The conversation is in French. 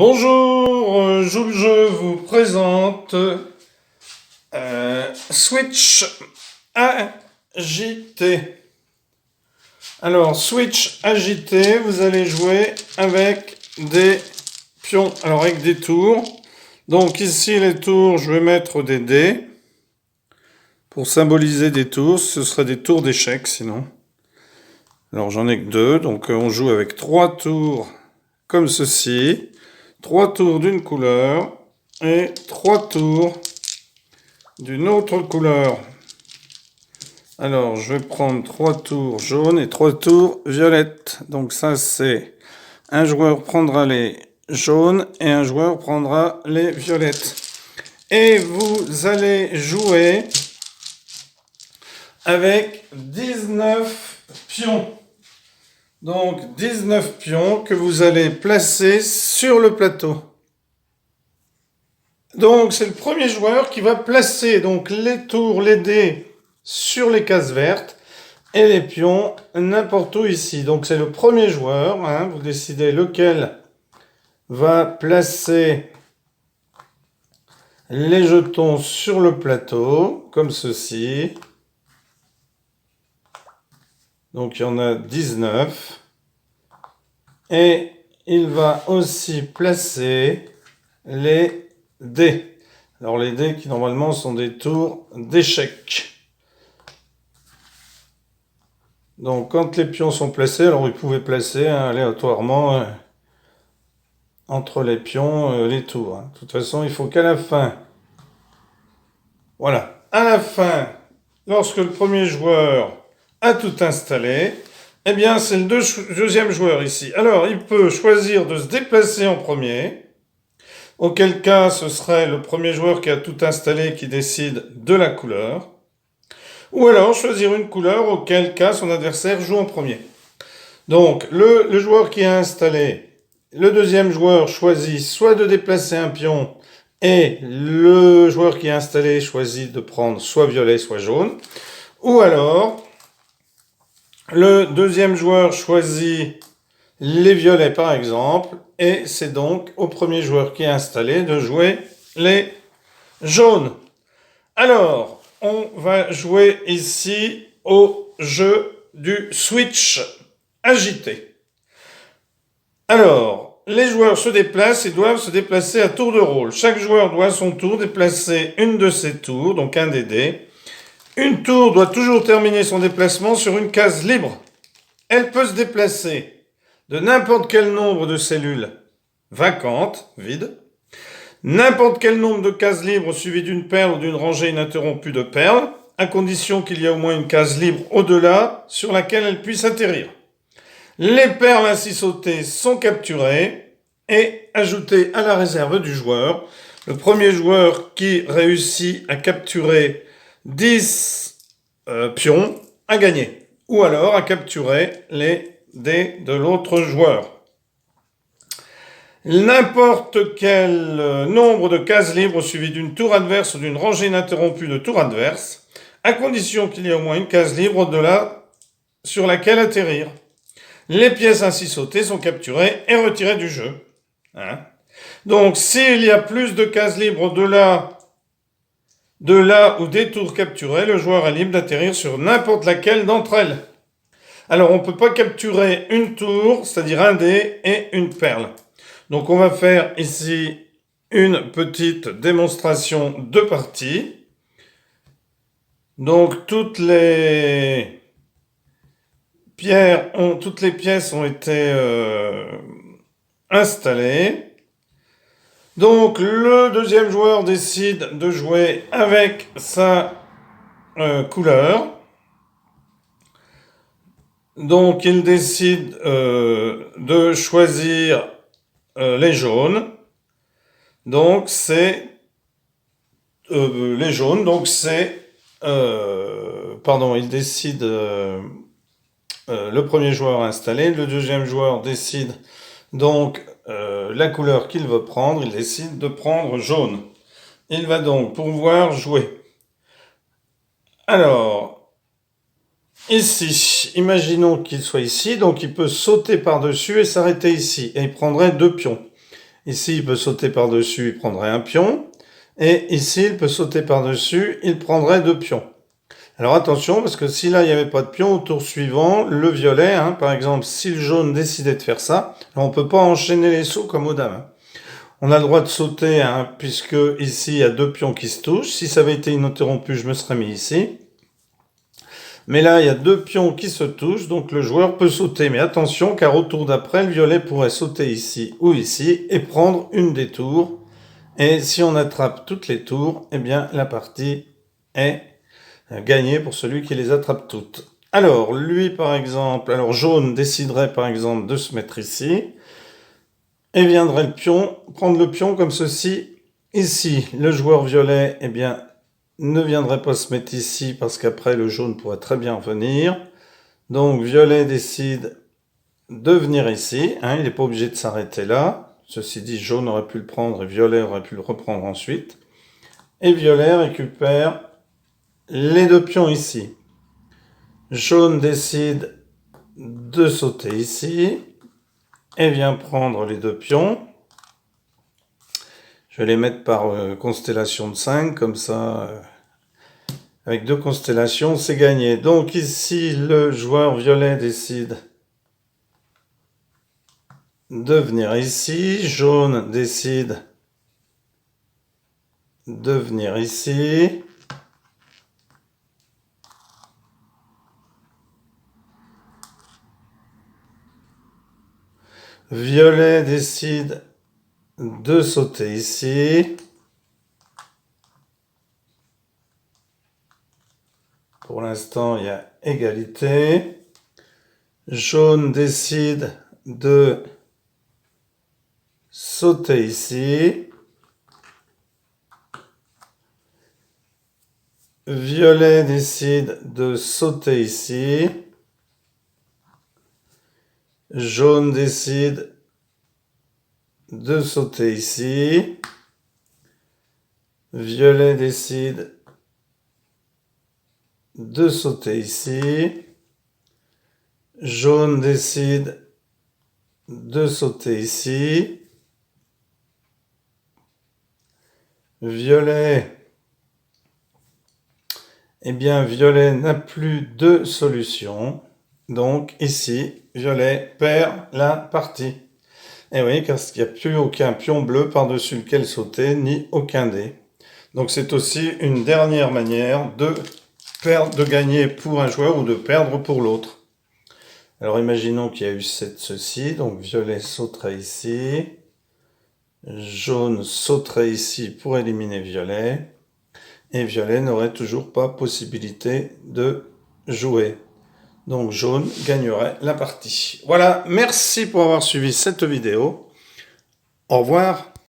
Bonjour, je vous présente Switch agité. Alors, Switch agité, vous allez jouer avec des pions, alors avec des tours. Donc ici, les tours, je vais mettre des dés pour symboliser des tours. Ce seraient des tours d'échecs sinon. Alors j'en ai que deux, donc on joue avec 3 tours comme ceci. 3 tours d'une couleur et 3 tours d'une autre couleur. Alors, je vais prendre 3 tours jaunes et 3 tours violettes. Donc ça, c'est un joueur prendra les jaunes et un joueur prendra les violettes. Et vous allez jouer avec 19 pions. Donc 19 pions que vous allez placer sur le plateau. Donc c'est le premier joueur qui va placer donc les tours, les dés sur les cases vertes et les pions n'importe où ici. Donc c'est le premier joueur, hein, vous décidez lequel va placer les jetons sur le plateau, comme ceci. Donc il y en a 19. Et il va aussi placer les dés. Alors les dés qui normalement sont des tours d'échecs. Donc quand les pions sont placés, alors vous pouvez placer aléatoirement entre les pions les tours. Hein. De toute façon, il faut qu'à la fin, voilà, à la fin, lorsque le premier joueur a tout installé, eh bien c'est le deuxième joueur ici. Alors il peut choisir de se déplacer en premier, auquel cas ce serait le premier joueur qui a tout installé qui décide de la couleur, ou alors choisir une couleur, auquel cas son adversaire joue en premier. Donc le joueur qui a installé, le deuxième joueur choisit soit de déplacer un pion et le joueur qui a installé choisit de prendre soit violet soit jaune, ou alors le deuxième joueur choisit les violets par exemple, et c'est donc au premier joueur qui est installé de jouer les jaunes. Alors, on va jouer ici au jeu du switch agité. Alors, les joueurs se déplacent et doivent se déplacer à tour de rôle. Chaque joueur doit à son tour déplacer une de ses tours, donc un des dés. Une tour doit toujours terminer son déplacement sur une case libre. Elle peut se déplacer de n'importe quel nombre de cellules vacantes, vides, n'importe quel nombre de cases libres suivi d'une perle ou d'une rangée ininterrompue de perles, à condition qu'il y ait au moins une case libre au-delà sur laquelle elle puisse atterrir. Les perles ainsi sautées sont capturées et ajoutées à la réserve du joueur. Le premier joueur qui réussit à capturer 10 pions a gagné, ou alors à capturer les dés de l'autre joueur. N'importe quel nombre de cases libres suivi d'une tour adverse ou d'une rangée ininterrompue de tours adverses, à condition qu'il y ait au moins une case libre au-delà sur laquelle atterrir. Les pièces ainsi sautées sont capturées et retirées du jeu. Hein? Donc, s'il y a plus de cases libres au-delà de là où des tours capturées, le joueur est libre d'atterrir sur n'importe laquelle d'entre elles. Alors, on ne peut pas capturer une tour, c'est-à-dire un dé et une perle. Donc, on va faire ici une petite démonstration de partie. Donc, toutes les pièces ont été installées. Donc, le deuxième joueur décide de jouer avec sa couleur. Donc, il décide de choisir les jaunes. Donc, c'est les jaunes. Donc, c'est il décide. Le premier joueur installé, le deuxième joueur décide donc la couleur qu'il veut prendre, il décide de prendre jaune. Il va donc pouvoir jouer. Alors, ici, imaginons qu'il soit ici, donc il peut sauter par-dessus et s'arrêter ici, et il prendrait 2 pions. Ici, il peut sauter par-dessus, il prendrait un pion. Et ici, il peut sauter par-dessus, il prendrait 2 pions. Alors attention, parce que si là, il n'y avait pas de pion, au tour suivant, le violet, par exemple, si le jaune décidait de faire ça, on ne peut pas enchaîner les sauts comme aux dames. On a le droit de sauter, puisque ici, il y a 2 pions qui se touchent. Si ça avait été ininterrompu, je me serais mis ici. Mais là, il y a 2 pions qui se touchent, donc le joueur peut sauter. Mais attention, car au tour d'après, le violet pourrait sauter ici ou ici et prendre une des tours. Et si on attrape toutes les tours, eh bien, la partie est gagnée pour celui qui les attrape toutes. Alors, lui, par exemple, jaune déciderait, par exemple, de se mettre ici. Et viendrait le pion, prendre le pion comme ceci. Ici, le joueur violet, eh bien, ne viendrait pas se mettre ici parce qu'après, le jaune pourrait très bien venir. Donc, violet décide de venir ici. Il n'est pas obligé de s'arrêter là. Ceci dit, jaune aurait pu le prendre et violet aurait pu le reprendre ensuite. Et violet récupère les 2 pions ici. Jaune décide de sauter ici et vient prendre les 2 pions. Je vais les mettre par constellation de 5, comme ça, avec 2 constellations, c'est gagné. Donc ici, le joueur violet décide de venir ici, jaune décide de venir ici. Violet décide de sauter ici. Pour l'instant, il y a égalité. Jaune décide de sauter ici. Violet décide de sauter ici. Jaune décide de sauter ici. Violet décide de sauter ici. Jaune décide de sauter ici. Violet, eh bien, violet n'a plus de solution. Donc, ici, violet perd la partie. Et oui, parce qu'il n'y a plus aucun pion bleu par-dessus lequel sauter, ni aucun dé. Donc, c'est aussi une dernière manière de gagner pour un joueur ou de perdre pour l'autre. Alors, imaginons qu'il y a eu ceci. Donc, violet sauterait ici. Jaune sauterait ici pour éliminer violet. Et violet n'aurait toujours pas possibilité de jouer. Donc jaune gagnerait la partie. Voilà, merci pour avoir suivi cette vidéo. Au revoir.